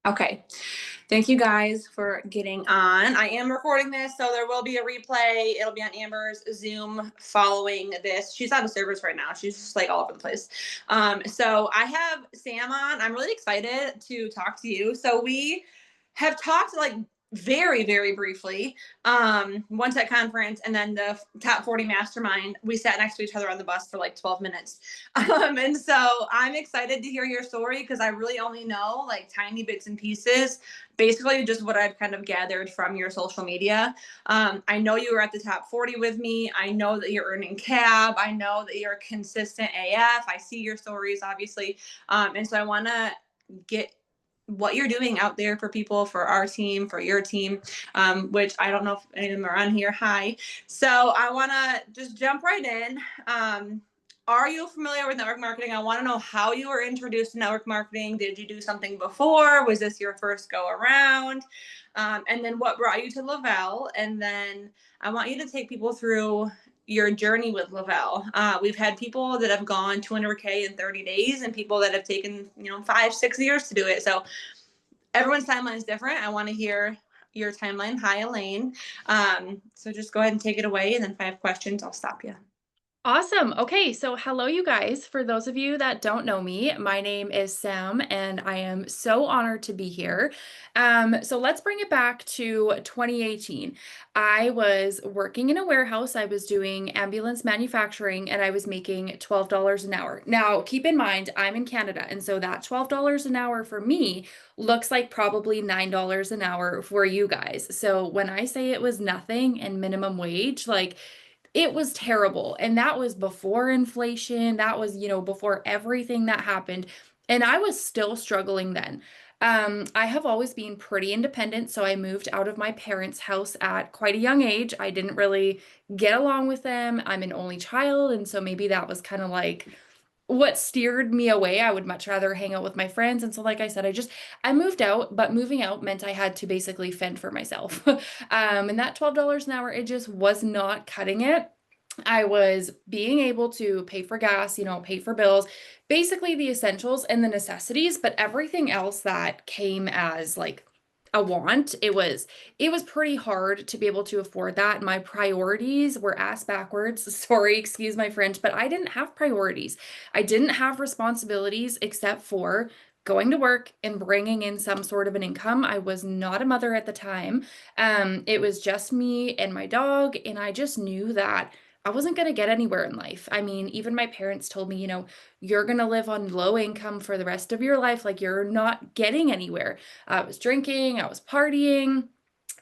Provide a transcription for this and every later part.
Okay. Thank you guys for getting on. I am recording this, so there will be a replay. It'll be on Amber's Zoom following this. She's out of service right now. She's just like all over the place. So I have Sam on. I'm really excited to talk to you. So we have talked like very, very briefly once at conference, and then the top 40 mastermind. We sat next to each other on the bus for like 12 minutes. And so I'm excited to hear your story because I really only know like tiny bits and pieces, basically just what I've kind of gathered from your social media. I know you were at the top 40 with me. I know that you're earning cab. I know that you're consistent AF. I see your stories, obviously. And so I want to get what you're doing out there for people, for our team, for your team, which I don't know if any of them are on here. Hi. So I want to just jump right in. Are you familiar with network marketing? I want to know how you were introduced to network marketing. Did you do something before? Was this your first go around? And then what brought you to Lavelle? And then I want you to take people through your journey with Lavelle. We've had people that have gone 200K in 30 days and people that have taken, 5-6 years to do it. So everyone's timeline is different. I want to hear your timeline. Hi, Elaine. So just go ahead and take it away. And then if I have questions, I'll stop you. Awesome. Okay, so hello, you guys. For those of you that don't know me, my name is Sam, and I am so honored to be here. So let's bring it back to 2018. I was working in a warehouse. I was doing ambulance manufacturing, and I was making $12 an hour. Now, keep in mind, I'm in Canada, and so that $12 an hour for me looks like probably $9 an hour for you guys. So when I say it was nothing and minimum wage, like it was terrible. And that was before inflation. That was, before everything that happened. And I was still struggling then. I have always been pretty independent, so I moved out of my parents' house at quite a young age. I didn't really get along with them. I'm an only child, and so maybe that was kind of like what steered me away. I would much rather hang out with my friends. And so, like I said, I moved out, but moving out meant I had to basically fend for myself. And that $12 an hour, it just was not cutting it. I was being able to pay for gas, pay for bills, basically the essentials and the necessities, but everything else that came as like a want, it was pretty hard to be able to afford that. My priorities were ass backwards. Sorry, excuse my French, but I didn't have priorities. I didn't have responsibilities except for going to work and bringing in some sort of an income. I was not a mother at the time. It was just me and my dog, and I just knew that I wasn't going to get anywhere in life. I mean, even my parents told me, you're going to live on low income for the rest of your life. Like, you're not getting anywhere. I was drinking, I was partying,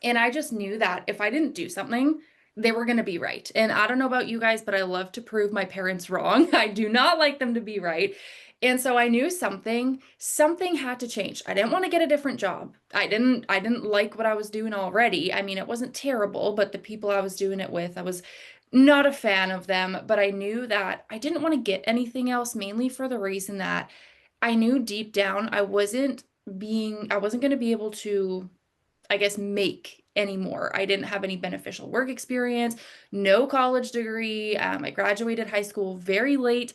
and I just knew that if I didn't do something, they were going to be right. And I don't know about you guys, but I love to prove my parents wrong. I do not like them to be right. And so I knew something had to change. I didn't want to get a different job. I didn't like what I was doing already. I mean, it wasn't terrible, but the people I was doing it with, I was not a fan of them, but I knew that I didn't want to get anything else, mainly for the reason that I knew deep down I wasn't going to be able to, I guess, make anymore. I didn't have any beneficial work experience, no college degree. I graduated high school very late.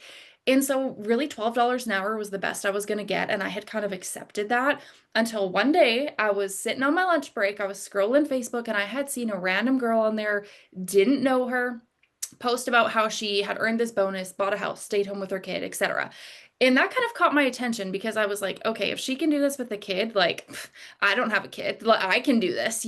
And so, really, $12 an hour was the best I was going to get. And I had kind of accepted that until one day I was sitting on my lunch break. I was scrolling Facebook and I had seen a random girl on there, didn't know her, post about how she had earned this bonus, bought a house, stayed home with her kid, etc. And that kind of caught my attention because I was like, okay, if she can do this with a kid, like I don't have a kid, like, I can do this.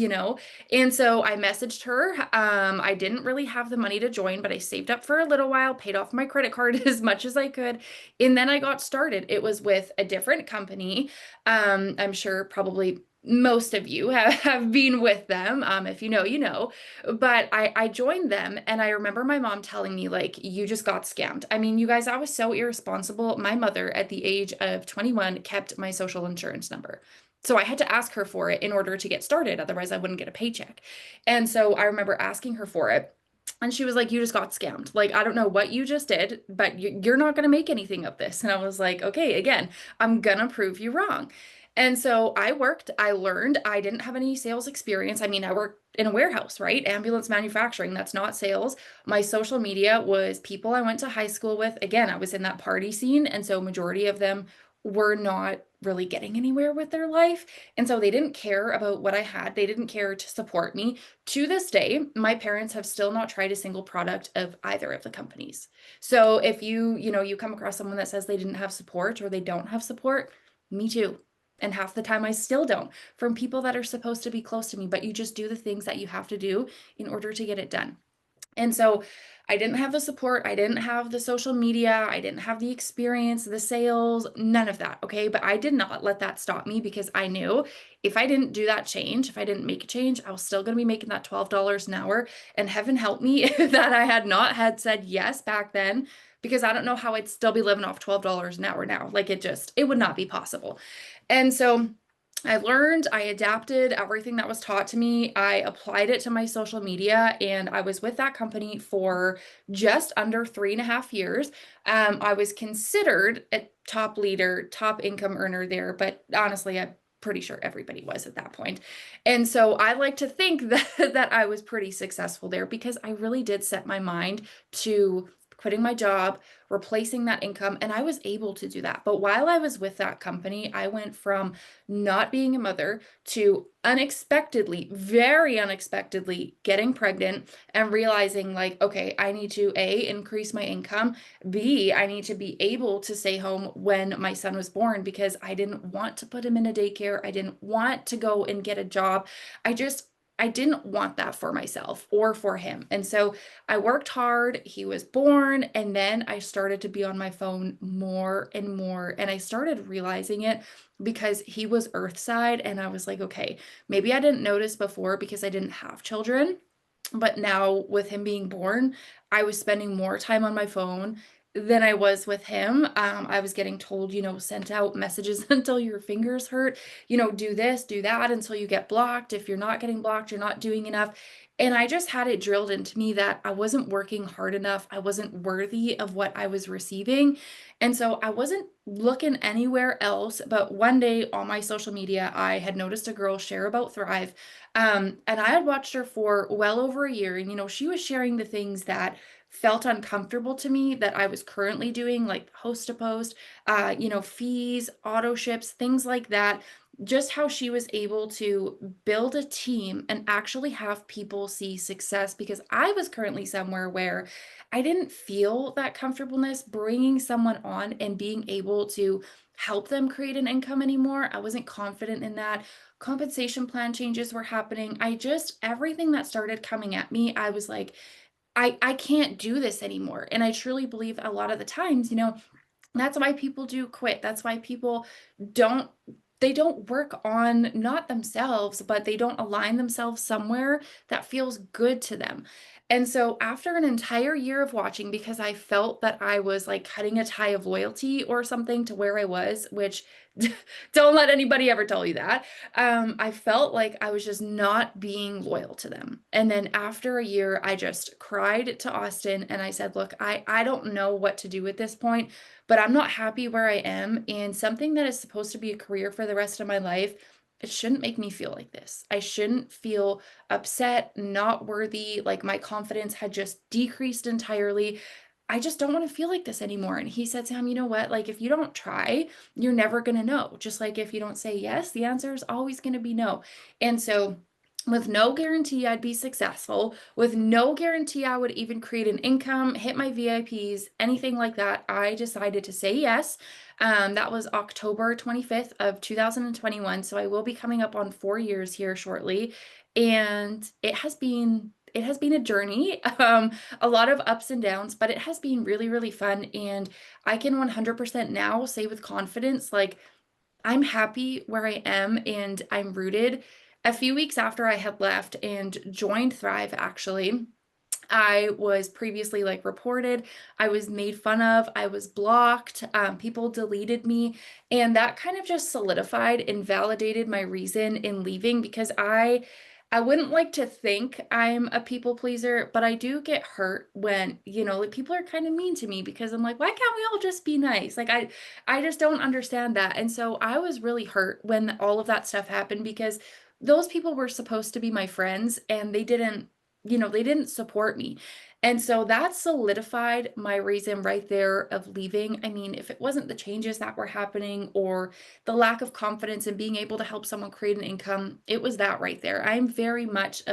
And so I messaged her. I didn't really have the money to join, but I saved up for a little while, paid off my credit card as much as I could, and then I got started. It was with a different company. I'm sure probably most of you have been with them. If you know, you know. But I joined them, and I remember my mom telling me, like, you just got scammed. I mean, you guys, I was so irresponsible. My mother, at the age of 21, kept my social insurance number. So I had to ask her for it in order to get started. Otherwise, I wouldn't get a paycheck. And so I remember asking her for it. And she was like, you just got scammed. Like, I don't know what you just did, but you're not going to make anything of this. And I was like, okay, again, I'm going to prove you wrong. And so I worked, I learned, I didn't have any sales experience. I mean, I worked in a warehouse, right? Ambulance manufacturing, that's not sales. My social media was people I went to high school with. Again, I was in that party scene. And so majority of them were not really getting anywhere with their life. And so they didn't care about what I had. They didn't care to support me. To this day, my parents have still not tried a single product of either of the companies. So if you come across someone that says they didn't have support or they don't have support, me too. And half the time I still don't from people that are supposed to be close to me, but you just do the things that you have to do in order to get it done. And so I didn't have the support. I didn't have the social media. I didn't have the experience, the sales, none of that. Okay. But I did not let that stop me because I knew if I didn't do that change, if I didn't make a change, I was still going to be making that $12 an hour. And heaven help me that I had not had said yes back then, because I don't know how I'd still be living off $12 an hour now. Like it would not be possible. And so I learned, I adapted everything that was taught to me. I applied it to my social media, and I was with that company for just under 3.5 years. I was considered a top leader, top income earner there, but honestly, I'm pretty sure everybody was at that point. And so I like to think that I was pretty successful there because I really did set my mind to quitting my job, replacing that income, and I was able to do that. But while I was with that company, I went from not being a mother to unexpectedly, very unexpectedly getting pregnant and realizing like, okay, I need to A, increase my income, B, I need to be able to stay home when my son was born because I didn't want to put him in a daycare. I didn't want to go and get a job. I didn't want that for myself or for him. And so I worked hard, he was born, and then I started to be on my phone more and more. And I started realizing it because he was Earthside, and I was like, okay, maybe I didn't notice before because I didn't have children. But now with him being born, I was spending more time on my phone than I was with him. I was getting told, sent out messages until your fingers hurt, do this, do that until you get blocked. If you're not getting blocked, you're not doing enough. And I just had it drilled into me that I wasn't working hard enough. I wasn't worthy of what I was receiving. And so I wasn't looking anywhere else. But one day on my social media, I had noticed a girl share about Thrive. And I had watched her for well over a year. And, she was sharing the things that felt uncomfortable to me that I was currently doing, like host to post, fees, auto ships, things like that. Just how she was able to build a team and actually have people see success because I was currently somewhere where I didn't feel that comfortableness bringing someone on and being able to help them create an income anymore. I wasn't confident in that. Compensation plan changes were happening. Everything that started coming at me, I was like, I can't do this anymore. And I truly believe a lot of the times, that's why people do quit. That's why people don't they don't work on not themselves, but they don't align themselves somewhere that feels good to them. And so after an entire year of watching, because I felt that I was like cutting a tie of loyalty or something to where I was, which don't let anybody ever tell you that. I felt like I was just not being loyal to them. And then after a year, I just cried to Austin and I said, look, I don't know what to do at this point, but I'm not happy where I am. And something that is supposed to be a career for the rest of my life, it shouldn't make me feel like this. I shouldn't feel upset, not worthy, like my confidence had just decreased entirely. I just don't want to feel like this anymore. And he said, Sam, you know what? Like, if you don't try, you're never going to know. Just like if you don't say yes, the answer is always going to be no. And so, with no guarantee I'd be successful, with no guarantee I would even create an income, hit my VIPs, anything like that, I decided to say yes. That was October 25th of 2021. So I will be coming up on 4 years here shortly. And it has been a journey, a lot of ups and downs, but it has been really, really fun. And I can 100% now say with confidence, like, I'm happy where I am and I'm rooted. A few weeks after I had left and joined Thrive, actually, I was previously like reported, I was made fun of, I was blocked, people deleted me, and that kind of just solidified and validated my reason in leaving because I wouldn't like to think I'm a people pleaser, but I do get hurt when, like people are kind of mean to me because I'm like, why can't we all just be nice? Like I just don't understand that. And so I was really hurt when all of that stuff happened because those people were supposed to be my friends and they didn't they didn't support me. And so that solidified my reason right there of leaving. I mean, if it wasn't the changes that were happening or the lack of confidence in being able to help someone create an income, it was that right there. I'm very much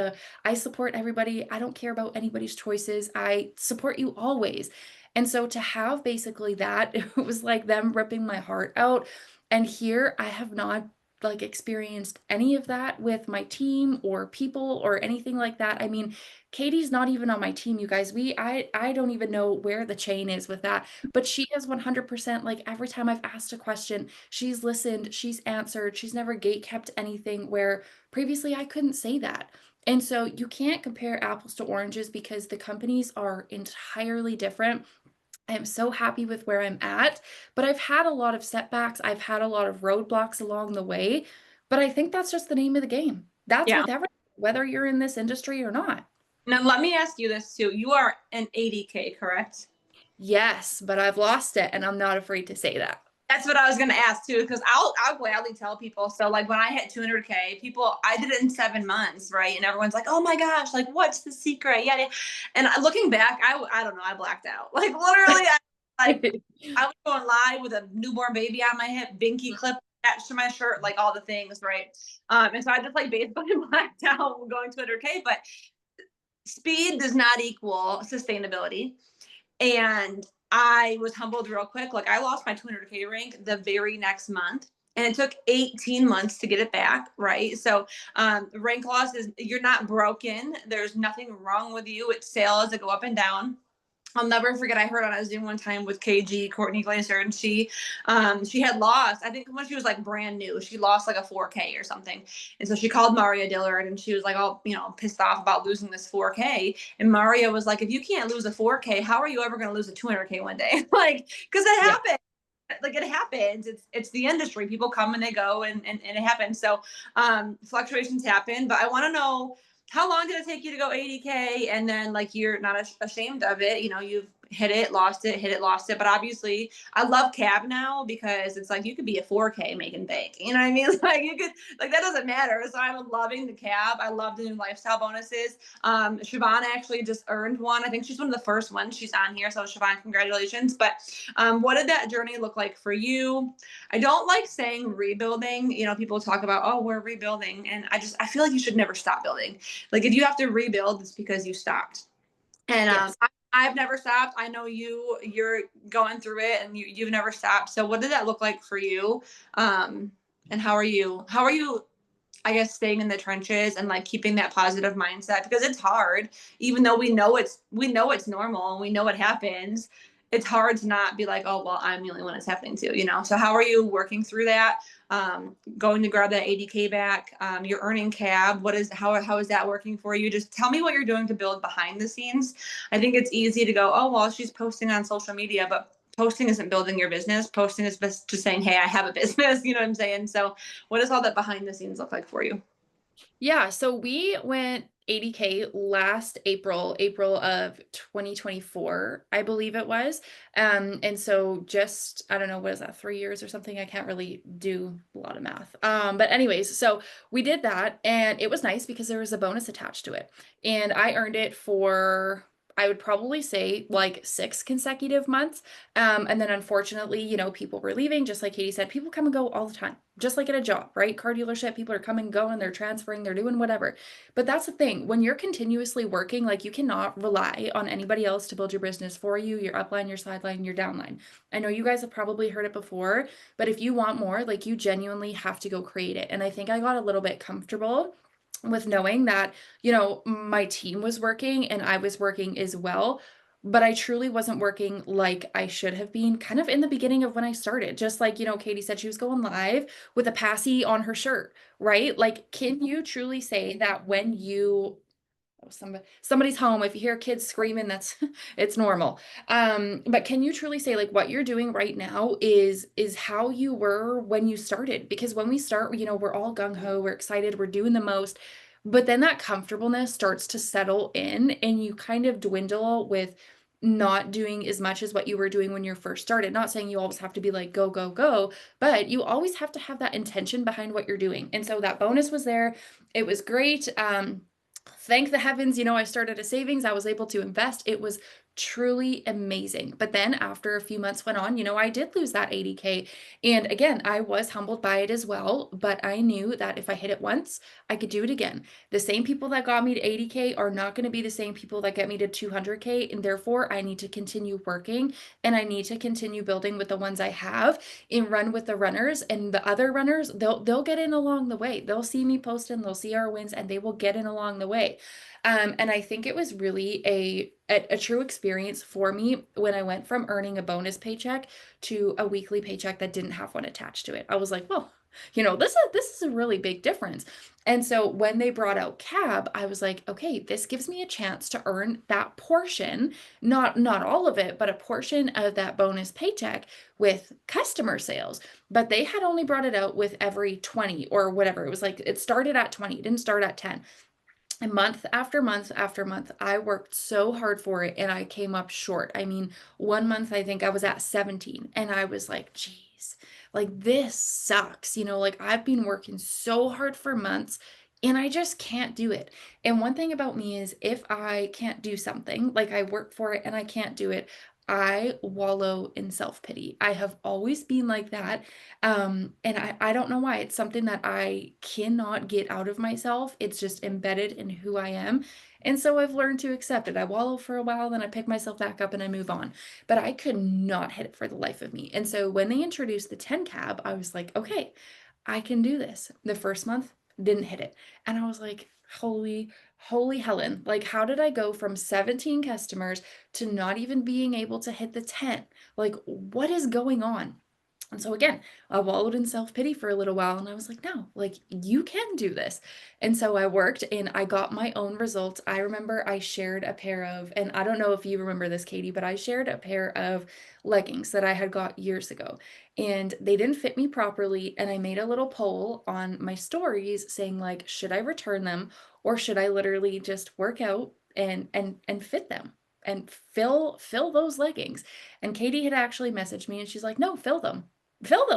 I support everybody. I don't care about anybody's choices. I support you always. And so to have basically that, it was like them ripping my heart out. And here I have not like experienced any of that with my team or people or anything like that. I mean, Katie's not even on my team, you guys. I don't even know where the chain is with that. But she has 100% like every time I've asked a question, she's listened, she's answered, she's never gate kept anything where previously I couldn't say that. And so you can't compare apples to oranges because the companies are entirely different. I am so happy with where I'm at, but I've had a lot of setbacks. I've had a lot of roadblocks along the way, but I think that's just the name of the game. That's Yeah. with everything, whether you're in this industry or not. Now let me ask you this too. You are an 80K, correct? Yes, but I've lost it, and I'm not afraid to say that. That's what I was gonna ask too, because I'll gladly tell people. So like when I hit 200K, people I did it in 7 months, right? And everyone's like, "Oh my gosh, like what's the secret?" Yeah, yeah. And looking back, I don't know, I blacked out. Like literally, I was going live with a newborn baby on my hip, binky clip attached to my shirt, like all the things, right? And so I just like basically blacked out going 200K. But speed does not equal sustainability. And I was humbled real quick. Like I lost my 200K rank the very next month. And it took 18 months to get it back, right? So rank loss is you're not broken. There's nothing wrong with you. It's sales that go up and down. I'll never forget. I heard on a Zoom one time with KG Courtney Glaser, and she had lost. I think when she was like brand new, she lost like a 4K or something, and so she called Maria Dillard, and she was like all pissed off about losing this 4K. And Maria was like, "If you can't lose a 4K, how are you ever going to lose a 200K one day?" Like, because it Yeah. happens. Like it happens. It's the industry. People come and they go, and it happens. So fluctuations happen. But I want to know, how long did it take you to go 80K? And then like you're not ashamed of it. You've hit it, lost it, hit it, lost it. But obviously, I love cab now because it's like you could be a 4K making bank. You know what I mean? Like you could, like that doesn't matter. So I'm loving the cab. I love the new lifestyle bonuses. Siobhan actually just earned one. I think she's one of the first ones she's on here. So Siobhan, congratulations. But what did that journey look like for you? I don't like saying rebuilding. People talk about, oh, we're rebuilding. And I feel like you should never stop building. Like if you have to rebuild, it's because you stopped. And Yes. I've never stopped. I know you're going through it, and you've never stopped. So what did that look like for you? And how are you, I guess, staying in the trenches and like keeping that positive mindset, because it's hard, even though we know it's normal and we know what happens. It's hard to not be like, oh well, I'm the only one it's happening to. So how are you working through that? Going to grab that 80K back. You're earning cab. How is that working for you? Just tell me what you're doing to build behind the scenes. I think it's easy to go, oh well, she's posting on social media, but posting isn't building your business. Posting is just saying, hey, I have a business. You know what I'm saying? So what does all that behind the scenes look like for you? Yeah, so we went 80K last April, April of 2024, I believe it was. And so just, I don't know, what is that, 3 years or something? I can't really do a lot of math. But anyways, so we did that and it was nice because there was a bonus attached to it. And I earned it for, I would probably say like 6 consecutive months. And then unfortunately, people were leaving, just like Katie said, people come and go all the time, just like at a job, right? Car dealership, people are coming, going, they're transferring, they're doing whatever. But that's the thing, when you're continuously working, like you cannot rely on anybody else to build your business for you, your upline, your sideline, your downline. I know you guys have probably heard it before, but if you want more, like you genuinely have to go create it. And I think I got a little bit comfortable with knowing that, my team was working and I was working as well. But I truly wasn't working like I should have been kind of in the beginning of when I started. Just like, Katie said she was going live with a passy on her shirt, right? Like, can you truly say that when you somebody's home, if you hear kids screaming, that's it's normal. But can you truly say like what you're doing right now is how you were when you started? Because when we start, we're all gung-ho, we're excited, we're doing the most, but then that comfortableness starts to settle in and you kind of dwindle with not doing as much as what you were doing when you first started. Not saying you always have to be like go go go, but you always have to have that intention behind what you're doing. And so that bonus was there. It was great. Thank the heavens, I started a savings, I was able to invest. It was truly amazing. But then after a few months went on, I did lose that 80K. And again, I was humbled by it as well, but I knew that if I hit it once, I could do it again. The same people that got me to 80K are not going to be the same people that get me to 200K, and therefore I need to continue working and I need to continue building with the ones I have and run with the runners, and the other runners, they'll get in along the way. They'll see me post and they'll see our wins and they will get in along the way. And I think it was really a true experience for me when I went from earning a bonus paycheck to a weekly paycheck that didn't have one attached to it. I was like, well, this is a really big difference. And so when they brought out cab, I was like, okay, this gives me a chance to earn that portion, not all of it, but a portion of that bonus paycheck with customer sales. But they had only brought it out with every 20 or whatever. It was like it started at 20, it didn't start at 10. And month after month after month, I worked so hard for it and I came up short. I mean, one month I think I was at 17 and I was like, geez, like this sucks. Like I've been working so hard for months and I just can't do it. And one thing about me is if I can't do something, like I work for it and I can't do it, I wallow in self-pity. I have always been like that. And I don't know why. It's something that I cannot get out of myself. It's just embedded in who I am. And so I've learned to accept it. I wallow for a while, then I pick myself back up and I move on. But I could not hit it for the life of me. And so when they introduced the 10 cab, I was like, okay, I can do this. The first month didn't hit it. And I was like, holy Helen. Like, how did I go from 17 customers to not even being able to hit the 10? Like, what is going on? And so again, I wallowed in self-pity for a little while and I was like, no, like you can do this. And so I worked and I got my own results. I remember I shared a pair of, and I don't know if you remember this, Katie, but I shared a pair of leggings that I had got years ago and they didn't fit me properly. And I made a little poll on my stories saying like, should I return them or should I literally just work out and fit them and fill those leggings? And Katie had actually messaged me and she's like, no, fill them,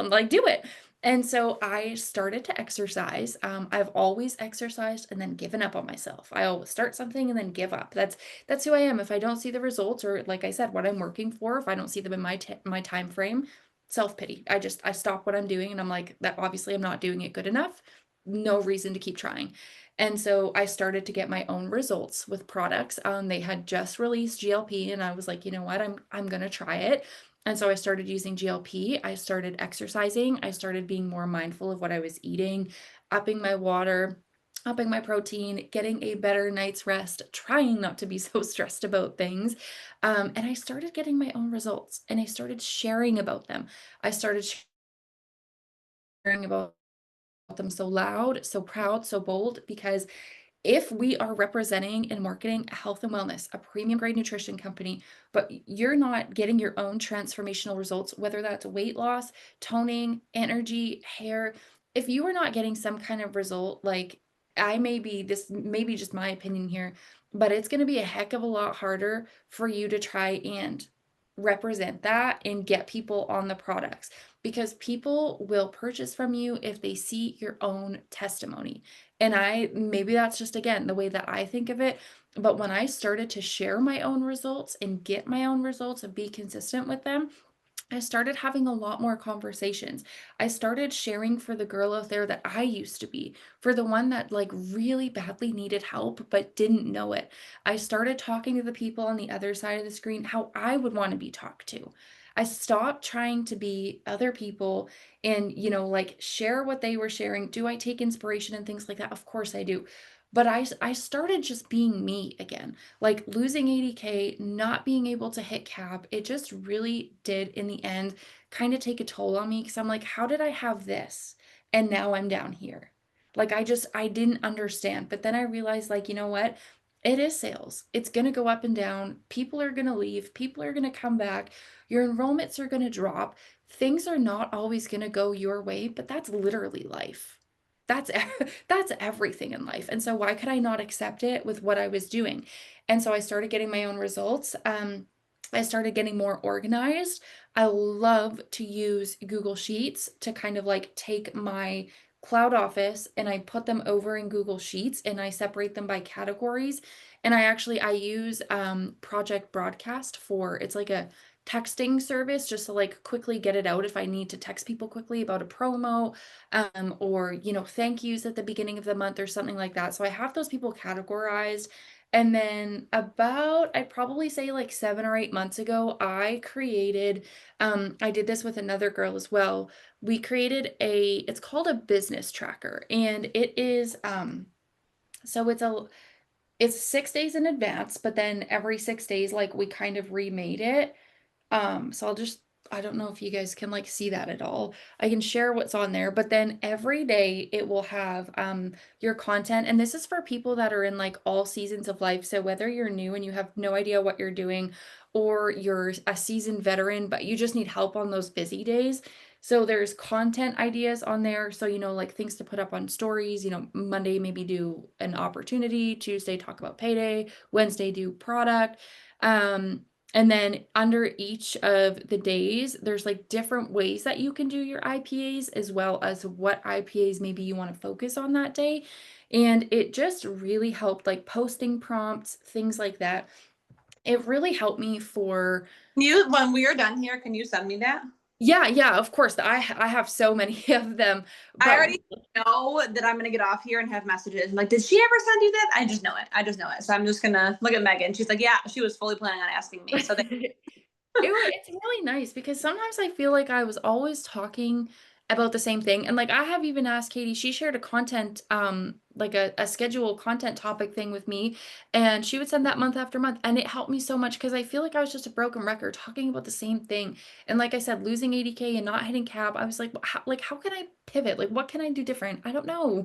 like do it. And so I started to exercise. I've always exercised and then given up on myself. I always start something and then give up. That's who I am. If I don't see the results, or like I said, what I'm working for, if I don't see them in my time frame, self-pity. I stop what I'm doing and I'm like, that obviously I'm not doing it good enough. No reason to keep trying. And so I started to get my own results with products. They had just released GLP and I was like, you know what? I'm gonna try it. And so I started using GLP. I started exercising. I started being more mindful of what I was eating, upping my water, upping my protein, getting a better night's rest, trying not to be so stressed about things. And I started getting my own results and I started sharing about them. I started sharing about them so loud, so proud, so bold, because if we are representing and marketing health and wellness, a premium grade nutrition company, but you're not getting your own transformational results, whether that's weight loss, toning, energy, hair, if you are not getting some kind of result, like this may be just my opinion here, but it's going to be a heck of a lot harder for you to try and represent that and get people on the products because people will purchase from you if they see your own testimony. And maybe that's just again the way that I think of it. But when I started to share my own results and get my own results and be consistent with them, I started having a lot more conversations. I started sharing for the girl out there that I used to be, for the one that like really badly needed help but didn't know it. I started talking to the people on the other side of the screen how I would want to be talked to. I stopped trying to be other people and, like share what they were sharing. Do I take inspiration and things like that? Of course I do. But I started just being me again. Like losing 80K, not being able to hit cap, it just really did in the end kind of take a toll on me because I'm like, how did I have this? And now I'm down here. Like I didn't understand. But then I realized, like, you know what? It is sales. It's going to go up and down. People are going to leave. People are going to come back. Your enrollments are going to drop. Things are not always going to go your way, but that's literally life. That's that's everything in life. And so why could I not accept it with what I was doing? And so I started getting my own results. I started getting more organized. I love to use Google Sheets to kind of like take my Cloud Office and I put them over in Google Sheets and I separate them by categories. And I use Project Broadcast for it's like a texting service just to like quickly get it out if I need to text people quickly about a promo or thank yous at the beginning of the month or something like that. So I have those people categorized. And then about I'd probably say like 7 or 8 months ago, I did this with another girl as well. We created it's called a business tracker, and it is so it's 6 days in advance, but then every 6 days like we kind of remade it. So I don't know if you guys can like see that at all. I can share what's on there, but then every day it will have your content. And this is for people that are in like all seasons of life. So whether you're new and you have no idea what you're doing, or you're a seasoned veteran, but you just need help on those busy days. So there's content ideas on there. So, like things to put up on stories, Monday, maybe do an opportunity, Tuesday, talk about payday, Wednesday, do product. And then under each of the days, there's like different ways that you can do your IPAs, as well as what IPAs maybe you want to focus on that day. And it just really helped, like posting prompts, things like that. It really helped me for When we are done here, can you send me that? yeah, yeah, of course. I have so many of them, I but already know that I'm gonna get off here and have messages. I'm like, did she ever send you that? I just know it. I just know it. So I'm just gonna look at Megan. She's like, yeah, she was fully planning on asking me. So It's really nice because sometimes I feel like I was always talking about the same thing. And like I have even asked Katie, she shared a content, like a schedule content topic thing with me, and she would send that month after month. And it helped me so much because I feel like I was just a broken record talking about the same thing. And like I said, losing 80K and not hitting cab, I was like, how can I pivot? Like, what can I do different? I don't know.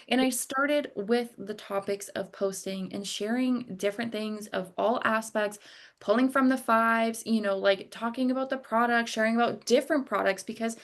And I started with the topics of posting and sharing different things of all aspects, pulling from the fives, like talking about the product, sharing about different products because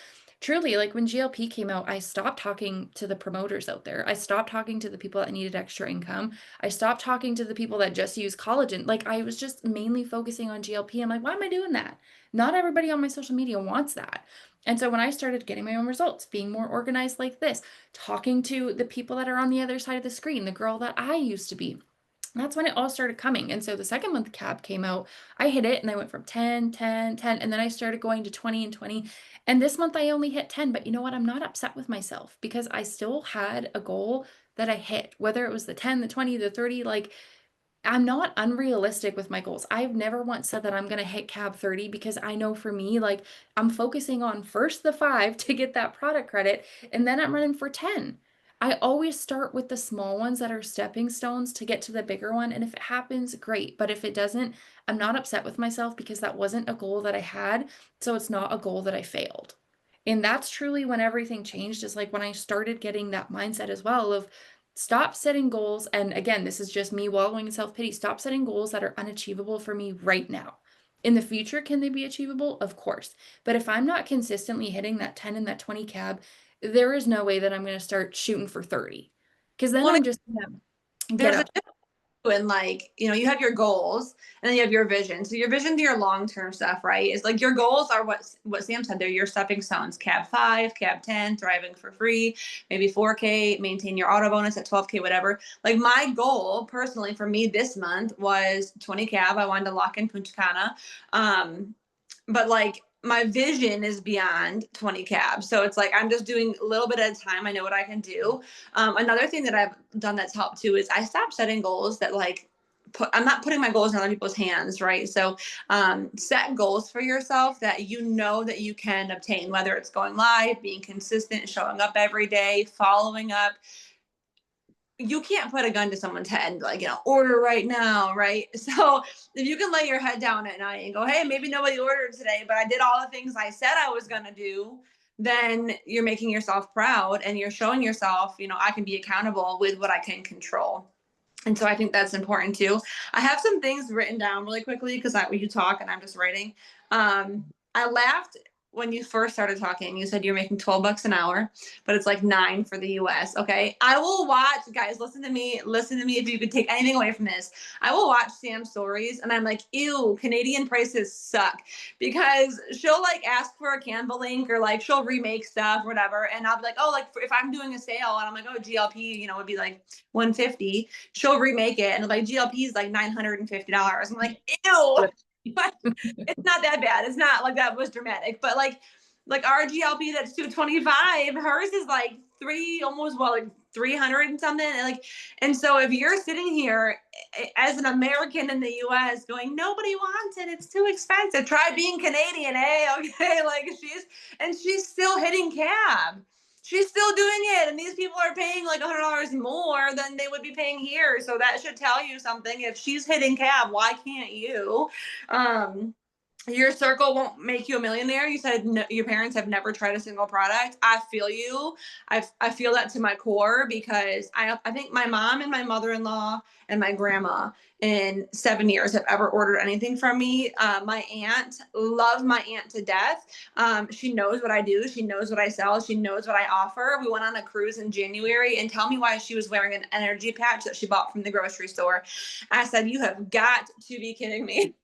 truly, like when GLP came out, I stopped talking to the promoters out there. I stopped talking to the people that needed extra income. I stopped talking to the people that just use collagen. Like I was just mainly focusing on GLP. I'm like, why am I doing that? Not everybody on my social media wants that. And so when I started getting my own results, being more organized like this, talking to the people that are on the other side of the screen, the girl that I used to be, that's when it all started coming. And so the second month cab came out, I hit it and I went from 10, 10, 10, and then I started going to 20 and 20. And this month I only hit 10, but you know what? I'm not upset with myself because I still had a goal that I hit, whether it was the 10, the 20, the 30, like I'm not unrealistic with my goals. I've never once said that I'm going to hit cab 30 because I know for me, like I'm focusing on first the five to get that product credit, and then I'm running for 10. I always start with the small ones that are stepping stones to get to the bigger one. And if it happens, great. But if it doesn't, I'm not upset with myself because that wasn't a goal that I had. So it's not a goal that I failed. And that's truly when everything changed, is like when I started getting that mindset as well of stop setting goals. And again, this is just me wallowing in self pity. Stop setting goals that are unachievable for me right now. In the future, can they be achievable? Of course. But if I'm not consistently hitting that 10 and that 20 cab, there is no way that I'm going to start shooting for 30. Because then well, I'm just going to get there's a up. and like you have your goals and then you have your vision. So your vision to your long-term stuff, right, is like your goals are what Sam said, they're your stepping stones. Cab 5, cab 10, thriving for free, maybe 4K, maintain your auto bonus at 12K, whatever. Like my goal personally for me this month was 20 cab. I wanted to lock in Punta Cana. But like my vision is beyond 20 cabs. So it's like I'm just doing a little bit at a time. I know what I can do. Another thing that I've done that's helped too is I stopped setting goals that like I'm not putting my goals in other people's hands, right? So set goals for yourself that you know that you can obtain, whether it's going live, being consistent, showing up every day, following up. You can't put a gun to someone's head and like, order right now, right? So if you can lay your head down at night and go, hey, maybe nobody ordered today, but I did all the things I said I was going to do, then you're making yourself proud and you're showing yourself, I can be accountable with what I can control. And so I think that's important too. I have some things written down really quickly because you talk and I'm just writing. I laughed when you first started talking, you said you're making $12 an hour, but it's like 9 for the US. Okay. I will watch, guys, listen to me. Listen to me. If you could take anything away from this, I will watch Sam's stories and I'm like, ew, Canadian prices suck, because she'll like ask for a Canva link or like she'll remake stuff or whatever. And I'll be like, oh, like if I'm doing a sale and I'm like, oh, GLP, would be like 150, she'll remake it. And like GLP is like $950. I'm like, ew. It's not that bad. It's not like that was dramatic, but like our GLP that's 225, hers is like almost like 300 and something. And so if you're sitting here as an American in the US going, nobody wants it, it's too expensive. Try being Canadian, eh? Okay, like she's still hitting cab. She's still doing it, and these people are paying like $100 more than they would be paying here. So that should tell you something. If she's hitting cab, why can't you? Your circle won't make you a millionaire. You said no, your parents have never tried a single product. I feel you. I feel that to my core, because I think my mom and my mother-in-law and my grandma in 7 years have ever ordered anything from me. My aunt, love my aunt to death. She knows what I do. She knows what I sell. She knows what I offer. We went on a cruise in January, and tell me why she was wearing an energy patch that she bought from the grocery store. I said, you have got to be kidding me.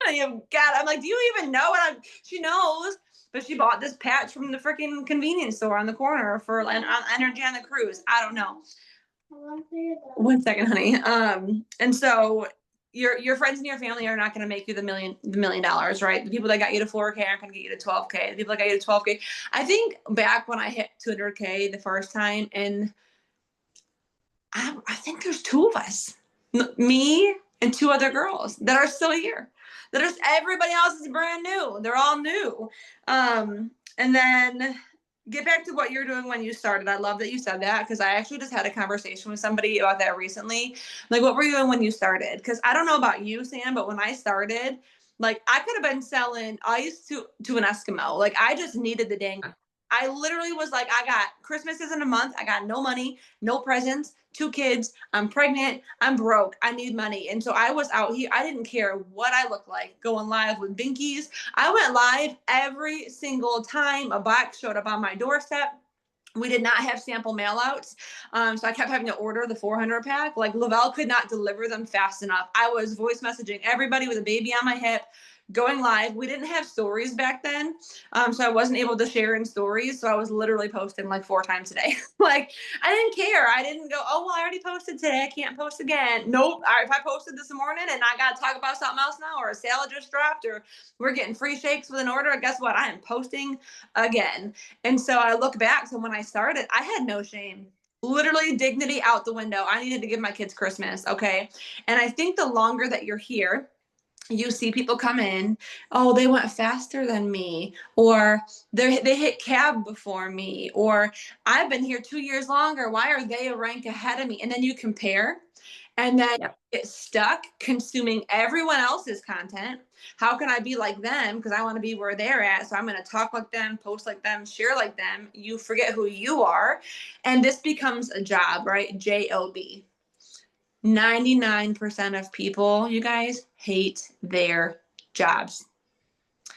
I'm like, do you even know what she knows, but she bought this patch from the freaking convenience store on the corner for on energy on the cruise. I don't know. 1 second, honey. And so your friends and your family are not going to make you the million dollars, right? The people that got you to 4K aren't going to get you to 12K. The people that got you to 12K. I think back when I hit 200K the first time, and I think there's two of us, me and two other girls that are still here. Everybody else is brand new. They're all new. And then get back to what you're doing when you started. I love that you said that, because I actually just had a conversation with somebody about that recently. Like, what were you doing when you started? Because I don't know about you, Sam, but when I started, like, I could have been selling ice to an Eskimo. Like, I just needed the dang. I literally was like, I got Christmas is in a month. I got no money, no presents, 2 kids. I'm pregnant. I'm broke. I need money. And so I was out here. I didn't care what I looked like, going live with binkies. I went live every single time a box showed up on my doorstep. We did not have sample mail outs. So I kept having to order the 400 pack. Like, Lavelle could not deliver them fast enough. I was voice messaging everybody with a baby on my hip, going live. We didn't have stories back then. So I wasn't able to share in stories. So I was literally posting like 4 times a day. Like, I didn't care. I didn't go, oh, well, I already posted today, I can't post again. Nope. If I posted this morning and I got to talk about something else now, or a sale just dropped, or we're getting free shakes with an order, guess what? I am posting again. And so I look back to when I started, I had no shame. Literally dignity out the window. I needed to give my kids Christmas. Okay. And I think the longer that you're here, you see people come in, oh, they went faster than me, or they hit cab before me, or I've been here 2 years longer. Why are they a rank ahead of me? And then you compare, and then Yep. get stuck consuming everyone else's content. How can I be like them? Because I want to be where they're at. So I'm going to talk like them, post like them, share like them. You forget who you are. And this becomes a job, right? JOB. 99% of people, you guys, hate their jobs.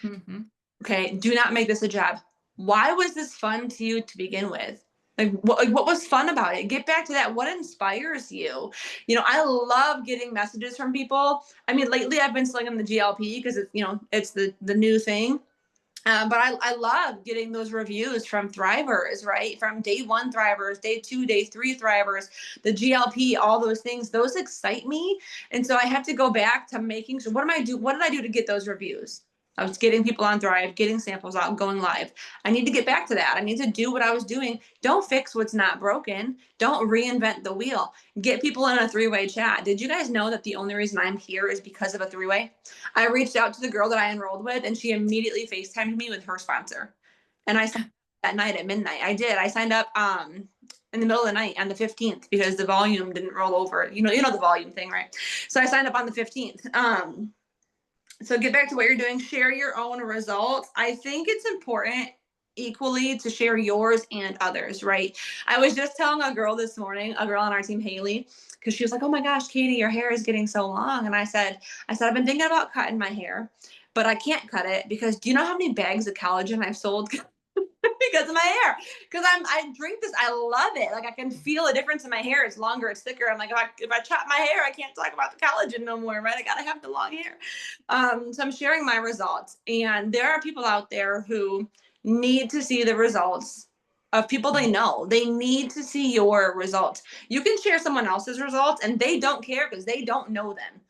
Mm-hmm. Okay, do not make this a job. Why was this fun to you to begin with? Like, what was fun about it? Get back to that. What inspires you? I love getting messages from people. I mean, lately I've been slinging the GLP because it's the new thing. But I love getting those reviews from thrivers, right? From day 1 thrivers, day 2, day 3 thrivers, the GLP, all those things, those excite me. And so I have to go back to making sure, what did I do to get those reviews? I was getting people on Thrive, getting samples out, going live. I need to get back to that. I need to do what I was doing. Don't fix what's not broken. Don't reinvent the wheel. Get people in a 3-way chat. Did you guys know that the only reason I'm here is because of a 3-way? I reached out to the girl that I enrolled with, and she immediately FaceTimed me with her sponsor. And I signed up that night at midnight. I did. I signed up in the middle of the night on the 15th because the volume didn't roll over. You know the volume thing, right? So I signed up on the 15th. So get back to what you're doing. Share your own results. I think it's important equally to share yours and others, right? I was just telling a girl this morning, a girl on our team, Haley, because she was like, oh my gosh, Katie, your hair is getting so long. And I said, I've been thinking about cutting my hair, but I can't cut it because do you know how many bags of collagen I've sold because of my hair? Because I drink this, I love it. Like I can feel a difference in my hair. It's longer, it's thicker. I'm like, if I chop my hair, I can't talk about the collagen no more, right? I gotta have the long hair. So I'm sharing my results, and there are people out there who need to see the results of people they know. They need to see your results. You can share someone else's results, and they don't care because they don't know them.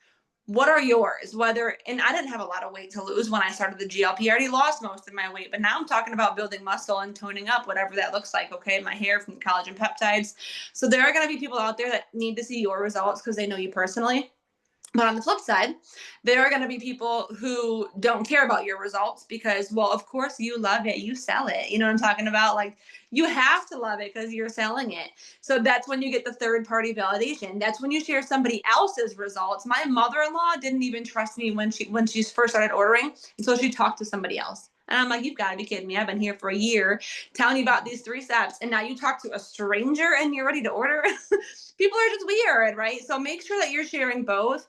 What are yours? Whether, and I didn't have a lot of weight to lose when I started the GLP. I already lost most of my weight, but now I'm talking about building muscle and toning up, whatever that looks like. Okay, my hair from the collagen peptides. So there are going to be people out there that need to see your results because they know you personally. But on the flip side, there are going to be people who don't care about your results because, well, of course you love it, you sell it. You know what I'm talking about? Like you have to love it because you're selling it. So that's when you get the third party validation. That's when you share somebody else's results. My mother-in-law didn't even trust me when she first started ordering until she talked to somebody else. And I'm like, you've got to be kidding me. I've been here for a year telling you about these 3 steps. And now you talk to a stranger and you're ready to order. People are just weird, right? So make sure that you're sharing both.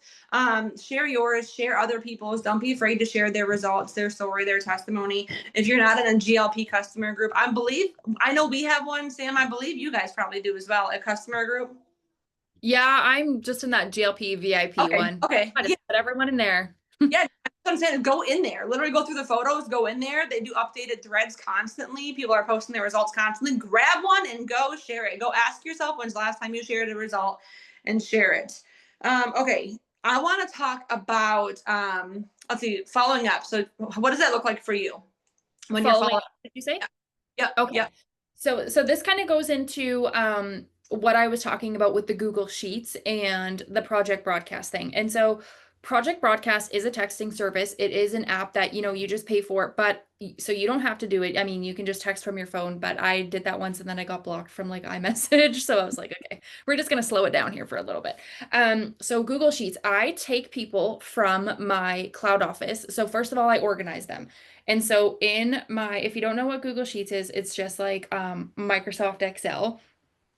Share yours, share other people's. Don't be afraid to share their results, their story, their testimony. If you're not in a GLP customer group, I know we have one, Sam. I believe you guys probably do as well, a customer group. Yeah, I'm just in that GLP VIP Okay. one. Okay. I just put everyone in there. Yeah, that's what I'm saying. Go in there. Literally go through the photos, go in there. They do updated threads constantly. People are posting their results constantly. Grab one and go share it. Go ask yourself when's the last time you shared a result and share it. Okay. I want to talk about let's see, following up. So what does that look like for you when you're Following following? up, did you say? Yep, Okay. yep. So this kind of goes into what I was talking about with the Google Sheets and the Project Broadcast thing. And so Project Broadcast is a texting service. It is an app that, you just pay for, but so you don't have to do it. I mean, you can just text from your phone, but I did that once and then I got blocked from like iMessage. So I was like, okay, we're just going to slow it down here for a little bit. So Google Sheets, I take people from my cloud office. So first of all, I organize them. And so if you don't know what Google Sheets is, it's just like Microsoft Excel.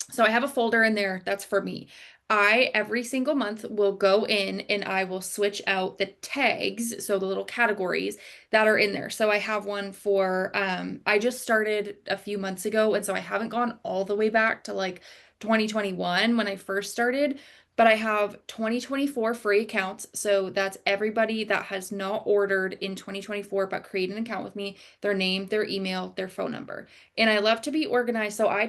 So I have a folder in there that's for me. I every single month will go in and I will switch out the tags, so the little categories that are in there. So I have one for I just started a few months ago, and so I haven't gone all the way back to like 2021 when I first started, but I have 2024 free accounts. So that's everybody that has not ordered in 2024 but created an account with me, their name, their email, their phone number. And I love to be organized. So I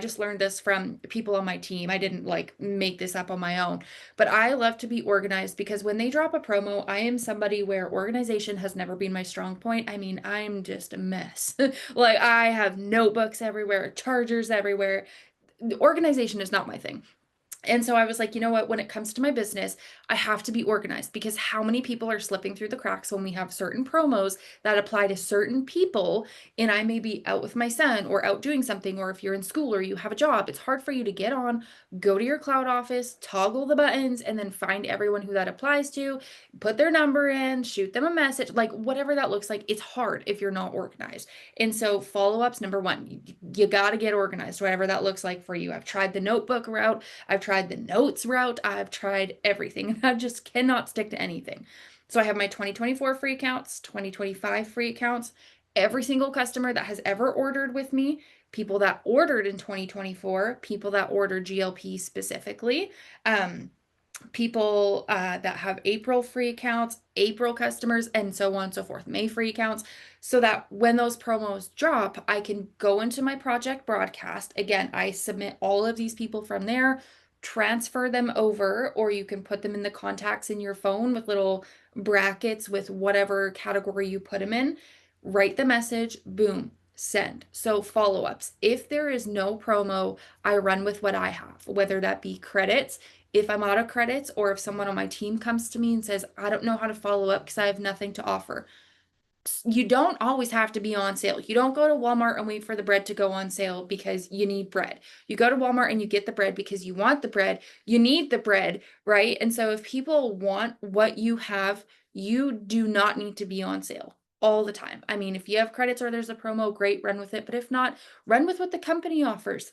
just learned this from people on my team. I didn't like make this up on my own, but I love to be organized because when they drop a promo, I am somebody where organization has never been my strong point. I mean, I'm just a mess. Like I have notebooks everywhere, chargers everywhere. The organization is not my thing. And so I was like, you know what? When it comes to my business, I have to be organized because how many people are slipping through the cracks when we have certain promos that apply to certain people? And I may be out with my son or out doing something, or if you're in school or you have a job, it's hard for you to get on, go to your cloud office, toggle the buttons, and then find everyone who that applies to, put their number in, shoot them a message, like whatever that looks like. It's hard if you're not organized. And so follow ups, number one, you got to get organized, whatever that looks like for you. I've tried the notebook route. I've tried the notes route. I've tried everything and I just cannot stick to anything. So I have my 2024 free accounts, 2025 free accounts. Every single customer that has ever ordered with me, people that ordered in 2024, people that ordered GLP specifically, people that have April free accounts, April customers, and so on and so forth, May free accounts, so that when those promos drop, I can go into my project broadcast. Again, I submit all of these people from there, transfer them over, or you can put them in the contacts in your phone with little brackets with whatever category you put them in. Write the message, boom, send. So follow ups. If there is no promo, I run with what I have, whether that be credits if I'm out of credits or if someone on my team comes to me and says, I don't know how to follow up because I have nothing to offer. You don't always have to be on sale. You don't go to Walmart and wait for the bread to go on sale because you need bread. You go to Walmart and you get the bread because you want the bread. You need the bread, right? And so if people want what you have, you do not need to be on sale all the time. I mean, if you have credits or there's a promo, great, run with it. But if not, run with what the company offers.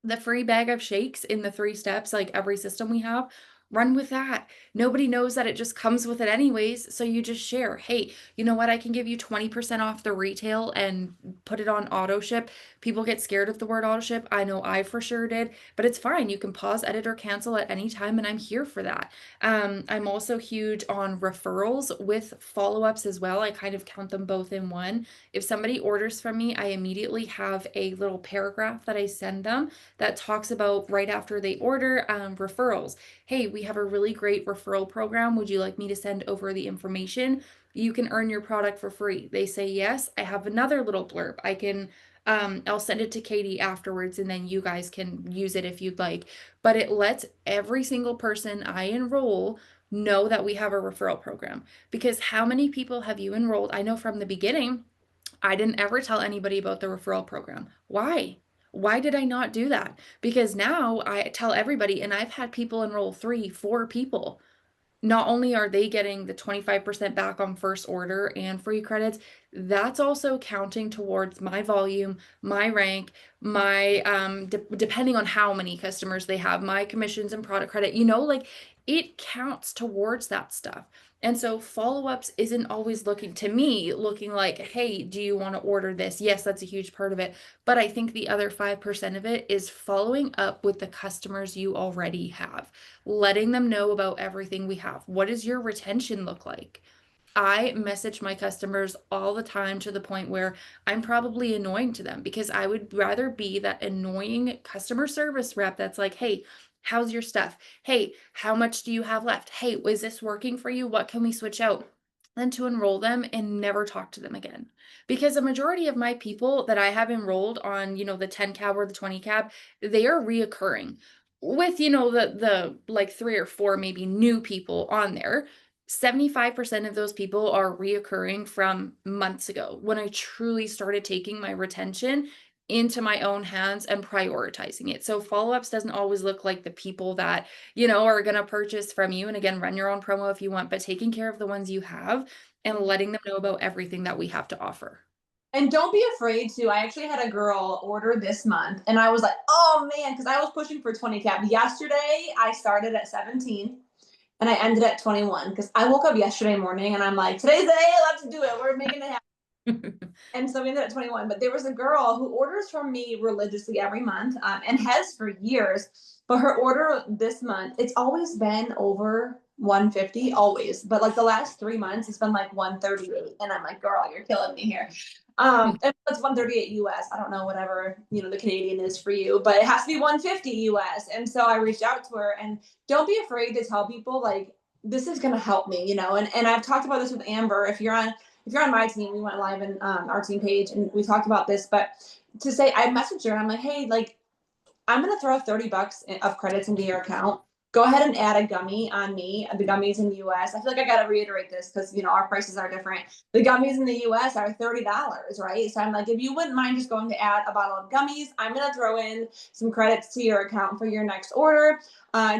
The free bag of shakes in the 3 steps, like every system we have, run with that. Nobody knows that it just comes with it anyways. So you just share, hey, you know what? I can give you 20% off the retail and put it on auto ship. People get scared of the word auto ship. I know I for sure did, but it's fine. You can pause, edit, or cancel at any time, and I'm here for that. I'm also huge on referrals with follow-ups as well. I kind of count them both in one. If somebody orders from me, I immediately have a little paragraph that I send them that talks about right after they order referrals. Hey, we have a really great referral program. Would you like me to send over the information? You can earn your product for free. They say yes. I have another little blurb. I'll send it to Katie afterwards and then you guys can use it if you'd like. But it lets every single person I enroll know that we have a referral program. Because how many people have you enrolled? I know from the beginning, I didn't ever tell anybody about the referral program. Why? Why did I not do that? Because now I tell everybody, and I've had people enroll 3, 4 people. Not only are they getting the 25% back on first order and free credits, that's also counting towards my volume, my rank, my depending on how many customers they have, my commissions and product credit, like it counts towards that stuff. And so follow-ups isn't always looking like, hey, do you want to order this? Yes, that's a huge part of it. But I think the other 5% of it is following up with the customers you already have, letting them know about everything we have. What does your retention look like? I message my customers all the time to the point where I'm probably annoying to them because I would rather be that annoying customer service rep that's like, hey, how's your stuff? Hey, how much do you have left? Hey, is this working for you? What can we switch out? Than to enroll them and never talk to them again. Because a majority of my people that I have enrolled on, the 10 cab or the 20 cab, they are reoccurring with, the like 3 or 4 maybe new people on there. 75% of those people are reoccurring from months ago when I truly started taking my retention into my own hands and prioritizing it. So follow-ups doesn't always look like the people that, are going to purchase from you. And again, run your own promo if you want, but taking care of the ones you have and letting them know about everything that we have to offer. And don't be afraid to. I actually had a girl order this month, and I was like, oh man, because I was pushing for 20 cap. Yesterday, I started at 17 and I ended at 21 because I woke up yesterday morning and I'm like, today's the day, let's do it. We're making it happen. And so we ended at 21. But there was a girl who orders from me religiously every month and has for years. But her order this month, it's always been over 150, always. But like the last 3 months, it's been like 138. And I'm like, girl, you're killing me here. And it's 138 US. I don't know, whatever, the Canadian is for you, but it has to be 150 US. And so I reached out to her, and don't be afraid to tell people like, this is going to help me, and I've talked about this with Amber. If you're on my team, we went live in our team page and we talked about this, but to say, I messaged her and I'm like, hey, like, I'm going to throw $30 of credits into your account. Go ahead and add a gummy on me. The gummies in the US. I feel like I got to reiterate this because, our prices are different. The gummies in the US are $30, right? So I'm like, if you wouldn't mind just going to add a bottle of gummies, I'm going to throw in some credits to your account for your next order.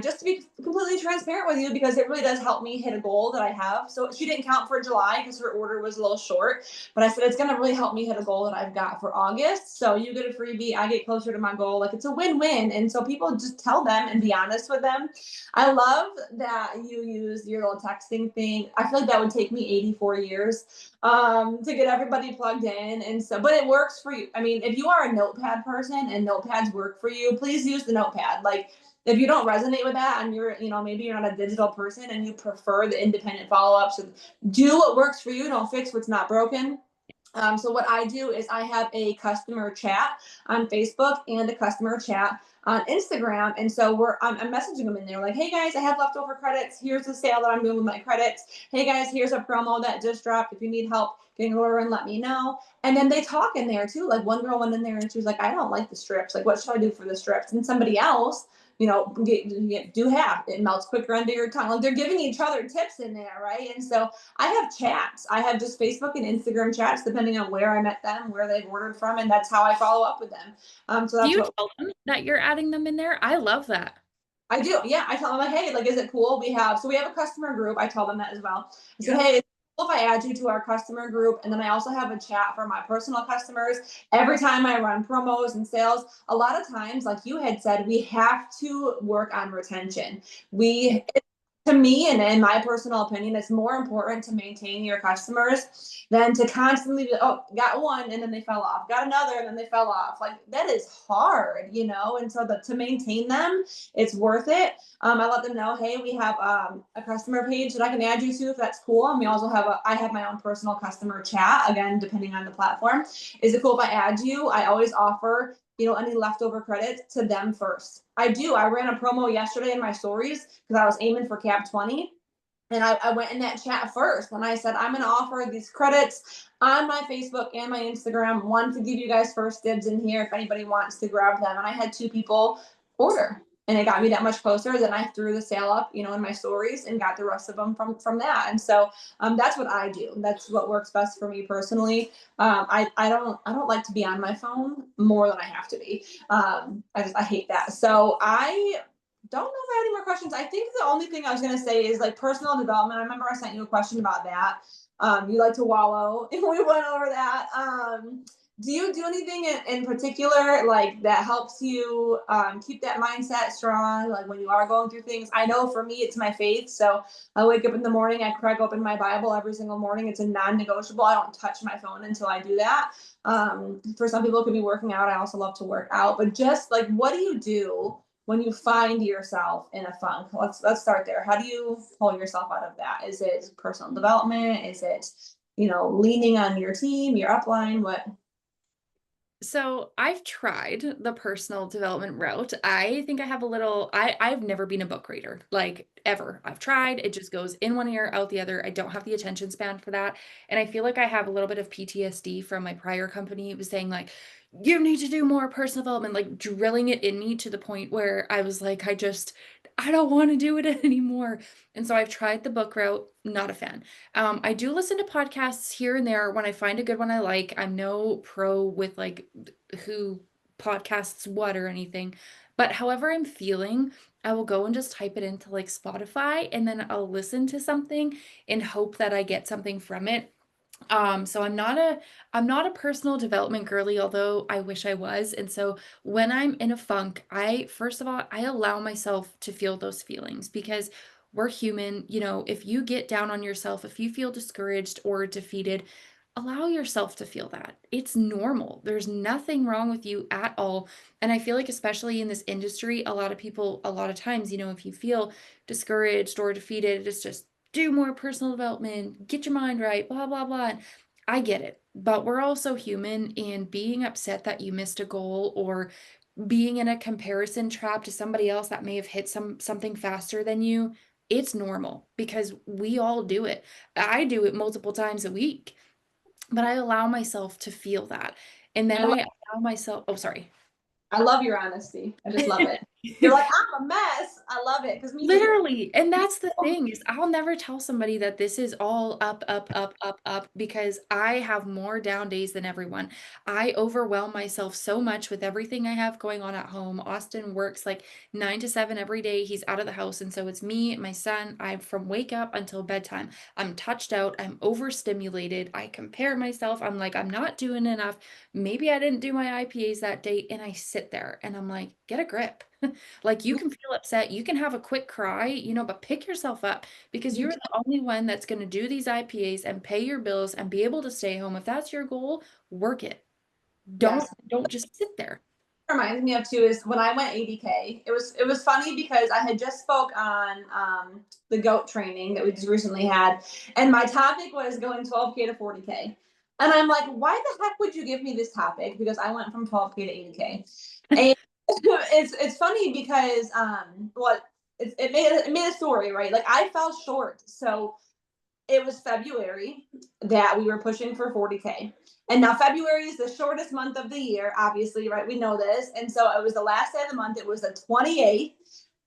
Just to be completely transparent with you, because it really does help me hit a goal that I have. So she didn't count for July because her order was a little short, but I said it's going to really help me hit a goal that I've got for August. So you get a freebie, I get closer to my goal. Like, it's a win-win. And so people just tell them and be honest with them. I love that you use your little texting thing. I feel like that would take me 84 years to get everybody plugged in. And so, but it works for you. I mean, if you are a notepad person and notepads work for you, please use the notepad. Like, if you don't resonate with that and you're, maybe you're not a digital person and you prefer the independent follow-ups, do what works for you. Don't fix what's not broken. So what I do is I have a customer chat on Facebook and a customer chat on Instagram. And so I'm messaging them in there like, hey guys, I have leftover credits. Here's the sale that I'm doing with my credits. Hey guys, here's a promo that just dropped. If you need help getting an order, and let me know. And then they talk in there too. Like, one girl went in there and she was like, I don't like the strips. Like, what should I do for the strips? And somebody else, do have it melts quicker under your tongue. Like, they're giving each other tips in there, right? And so I have chats. I have just Facebook and Instagram chats, depending on where I met them, where they've ordered from, and that's how I follow up with them. So Do that's you what tell them that you're adding them in there? I love that. I do. Yeah, I tell them like, hey, like, is it cool? We have a customer group. I tell them that as well. I said, Yeah. hey, if I add you to our customer group, and then I also have a chat for my personal customers. Every time I run promos and sales, a lot of times, like you had said, we have to work on retention. We To me, and in my personal opinion, it's more important to maintain your customers than to constantly be, oh, got one and then they fell off, got another and then they fell off. Like that is hard, you know. And so to maintain them, it's worth it. I let them know, hey, we have a customer page that I can add you to if that's cool. And we also have I have my own personal customer chat, again, depending on the platform. Is it cool if I add you? I always offer, you know, any leftover credits to them first. I do. I ran a promo yesterday in my stories because I was aiming for cap 20. And I went in that chat first and I said, I'm going to offer these credits on my Facebook and my Instagram. One to give you guys first dibs in here if anybody wants to grab them. And I had 2 people order. And it got me that much closer. Then I threw the sale up, you know, in my stories and got the rest of them from that. And so that's what I do. That's what works best for me personally. I don't like to be on my phone more than I have to be. I hate that. So I don't know if I have any more questions. I think the only thing I was going to say is like personal development. I remember I sent you a question about that. You like to wallow, and we went over that. Do you do anything in particular like that helps you keep that mindset strong, like when you are going through things? I know for me, it's my faith. So I wake up in the morning, I crack open my Bible every single morning. It's a non-negotiable. I don't touch my phone until I do that. For some people, it could be working out. I also love to work out, but just like, what do you do when you find yourself in a funk? Let's start there. How do you pull yourself out of that? Is it personal development? Is it, you know, leaning on your team, your upline? What? So I've tried the personal development route. I think I have a little, I've never been a book reader, like ever. I've tried, it just goes in one ear, out the other. I don't have the attention span for that. And I feel like I have a little bit of PTSD from my prior company. It was saying like, you need to do more personal development, like drilling it in me to the point where I was like, I don't want to do it anymore. And so I've tried the book route, not a fan. I do listen to podcasts here and there when I find a good one I like. I'm no pro with like who podcasts what or anything. But however I'm feeling, I will go and just type it into like Spotify and then I'll listen to something and hope that I get something from it. So I'm not a personal development girly, although I wish I was. And so when I'm in a funk, I first of all, I allow myself to feel those feelings because we're human. You know, if you get down on yourself, if you feel discouraged or defeated, allow yourself to feel that. It's normal. There's nothing wrong with you at all. And I feel like especially in this industry, a lot of people, a lot of times, you know, if you feel discouraged or defeated, it's just do more personal development, get your mind right, blah, blah, blah. And I get it, but we're also human, and being upset that you missed a goal or being in a comparison trap to somebody else that may have hit something faster than you, it's normal because we all do it. I do it multiple times a week, but I allow myself to feel that. And then I love, I allow myself, oh, sorry. I love your honesty. I just love it. You're like, I'm a mess. I love it because me too. Literally, and that's the thing is I'll never tell somebody that this is all up, up, up, up, up because I have more down days than everyone. I overwhelm myself so much with everything I have going on at home. Austin works like 9 to 7 every day. He's out of the house, and so it's me, my son. I'm from wake up until bedtime. I'm touched out. I'm overstimulated. I compare myself. I'm like, I'm not doing enough. Maybe I didn't do my IPAs that day, and I sit there and I'm like, get a grip. Like you You, can feel upset, you can have a quick cry, you know, but pick yourself up because you you're the only one that's going to do these IPAs and pay your bills and be able to stay home. If that's your goal, work it. Don't yes. don't just sit there. Reminds me of too is when I went 80K. It was funny because I had just spoke on the goat training that we just recently had, and my topic was going 12K to 40K. And I'm like, why the heck would you give me this topic? Because I went from 12K to 80K. And it's funny because what it made a story, right? Like I fell short. So it was February that we were pushing for 40K. And now February is the shortest month of the year, obviously, right? We know this. And so it was the last day of the month. It was the 28th,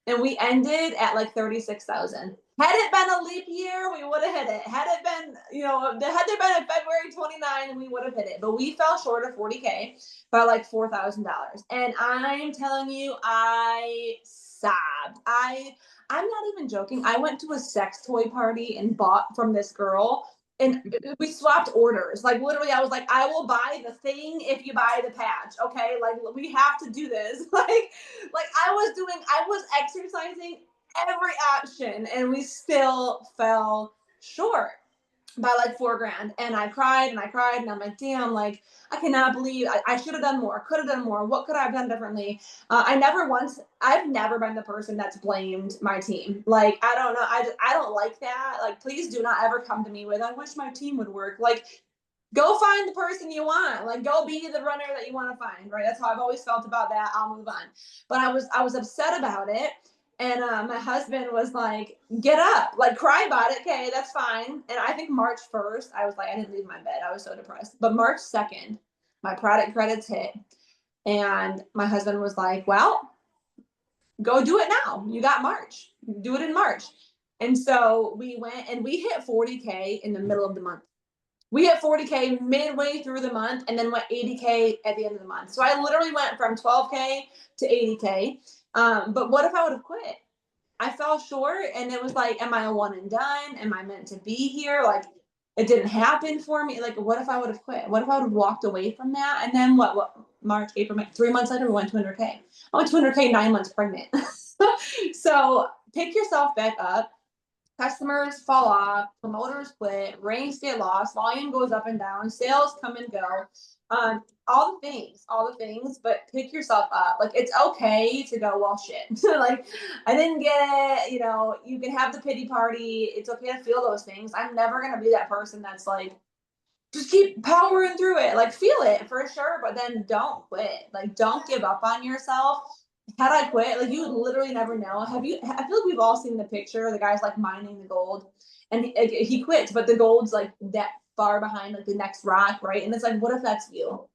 and we ended at like 36,000. Had it been a leap year, we would have hit it. Had it been, had there been a February 29, we would have hit it. But we fell short of 40K by like $4,000. And I'm telling you, I sobbed. I'm not even joking. I went to a sex toy party and bought from this girl and we swapped orders. Like literally, I was like, I will buy the thing if you buy the patch. Okay, like we have to do this. Like I was exercising every option, and we still fell short by like 4 grand. And I cried and I cried, and I'm like, damn, like I cannot believe I should have done more, could have done more. What could I have done differently? I've never been the person that's blamed my team. Like, I don't know. I don't like that. Like, please do not ever come to me with, I wish my team would work. Like, go find the person you want. Like, go be the runner that you want to find, right? That's how I've always felt about that. I'll move on. But I was upset about it. And my husband was like, get up, like cry about it. Okay, that's fine. And I think March 1st, I was like, I didn't leave my bed. I was so depressed. But March 2nd, my product credits hit. And my husband was like, well, go do it now. You got March. Do it in March. And so we went and we hit 40K in the middle of the month. We hit 40K midway through the month and then went 80K at the end of the month. So I literally went from 12K to 80K. But what if I would have quit? I fell short, and it was like, am I a one and done? Am I meant to be here? Like, it didn't happen for me. Like, what if I would have quit? What if I would have walked away from that? And then what March, April, May, 3 months later, we went 200K. I went 200K 9 months pregnant. So pick yourself back up. Customers fall off, promoters quit, ranks get lost, volume goes up and down, sales come and go. All the things, but pick yourself up. Like, it's okay to go, well, shit. Like, I didn't get it. You know, you can have the pity party. It's okay to feel those things. I'm never going to be that person that's like, just keep powering through it. Like, feel it for sure, but then don't quit. Like, don't give up on yourself. Had I quit, like, you would literally never know. I feel like we've all seen the picture. The guy's like mining the gold, and he quits, but the gold's like that far behind, like the next rock, right? And it's like, what if that's you?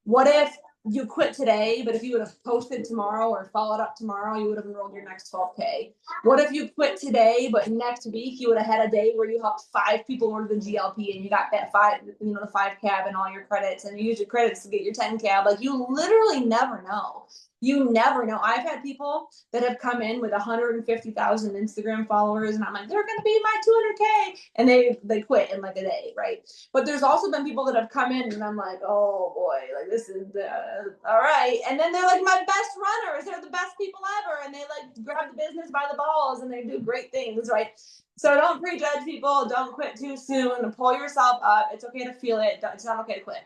What if you quit today, but if you would have posted tomorrow or followed up tomorrow, you would have enrolled your next 12K? What if you quit today, but next week you would have had a day where you helped 5 people order the GLP and you got that the 5 cab and all your credits, and you use your credits to get your 10 cab? Like, you literally never know. You never know. I've had people that have come in with 150,000 Instagram followers, and I'm like, they're going to be my 200K, and they quit in like a day, right? But there's also been people that have come in, and I'm like, oh boy, like this is all right. And then they're like my best runners. They're the best people ever, and they like grab the business by the balls, and they do great things, right? So don't prejudge people. Don't quit too soon. Pull yourself up. It's okay to feel it. It's not okay to quit.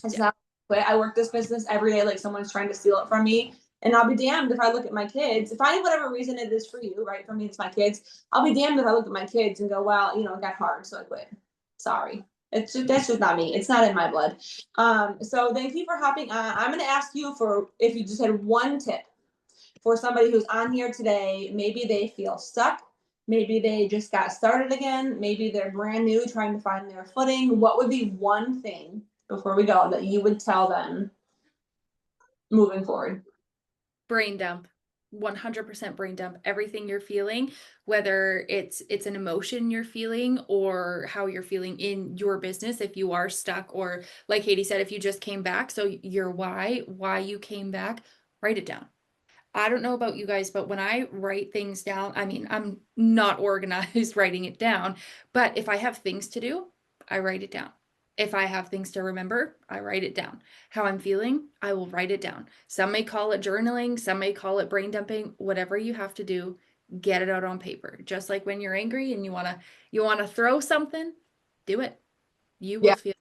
It's not. I work this business every day like someone's trying to steal it from me. And I'll be damned if I look at my kids. If whatever reason it is for you, right? For me, it's my kids. I'll be damned if I look at my kids and go, well, it got hard, so I quit. Sorry. That's just not me. It's not in my blood. So thank you for hopping on. I'm going to ask you for, if you just had one tip for somebody who's on here today. Maybe they feel stuck. Maybe they just got started again. Maybe they're brand new trying to find their footing. What would be one thing, before we go, that you would tell them moving forward? Brain dump. 100% brain dump everything you're feeling, whether it's an emotion you're feeling or how you're feeling in your business. If you are stuck, or like Katie said, if you just came back, so your why you came back, write it down. I don't know about you guys, but when I write things down, I mean, I'm not organized writing it down, but if I have things to do, I write it down. If I have things to remember, I write it down. How I'm feeling, I will write it down. Some may call it journaling, some may call it brain dumping. Whatever you have to do, get it out on paper. Just like when you're angry and you wanna throw something, do it. You will feel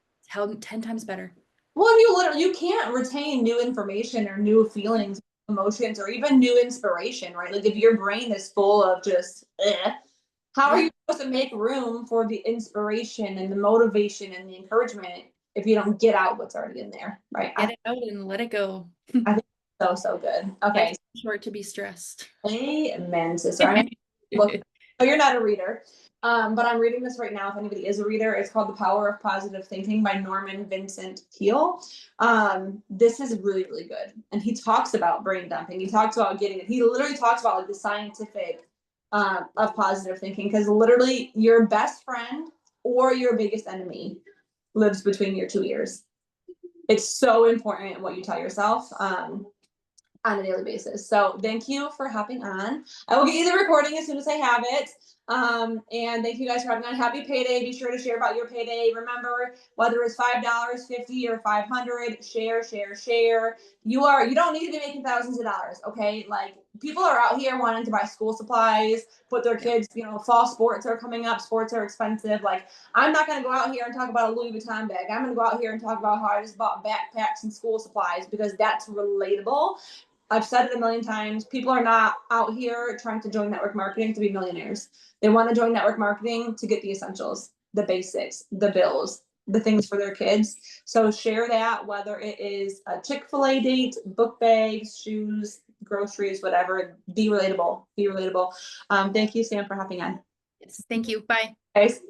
10 times better. Well, you can't retain new information or new feelings, emotions, or even new inspiration, right? Like, if your brain is full of just how are you supposed to make room for the inspiration and the motivation and the encouragement if you don't get out what's already in there, right? Get it out and let it go. I think so good. Okay. Life's too short to be stressed. Amen, sister. Look, so you're not a reader, but I'm reading this right now. If anybody is a reader, it's called The Power of Positive Thinking by Norman Vincent Peale. This is really, really good. And he talks about brain dumping. He talks about he literally talks about like the scientific of positive thinking, because literally your best friend or your biggest enemy lives between your 2 ears. It's so important what you tell yourself. on a daily basis. So thank you for hopping on. I will get you the recording as soon as I have it. And thank you guys for having on. Happy payday. Be sure to share about your payday. Remember, whether it's $5, 50, or 500, share, share, share. You don't need to be making thousands of dollars, okay? Like, people are out here wanting to buy school supplies, put their Yeah. kids, fall sports are coming up, sports are expensive. Like, I'm not gonna go out here and talk about a Louis Vuitton bag. I'm gonna go out here and talk about how I just bought backpacks and school supplies, because that's relatable. I've said it a million times. People are not out here trying to join network marketing to be millionaires. They want to join network marketing to get the essentials, the basics, the bills, the things for their kids. So share that, whether it is a Chick-fil-A date, book bags, shoes, groceries, whatever. Be relatable. Be relatable. Thank you, Sam, for hopping on. Yes. Thank you. Bye. Guys.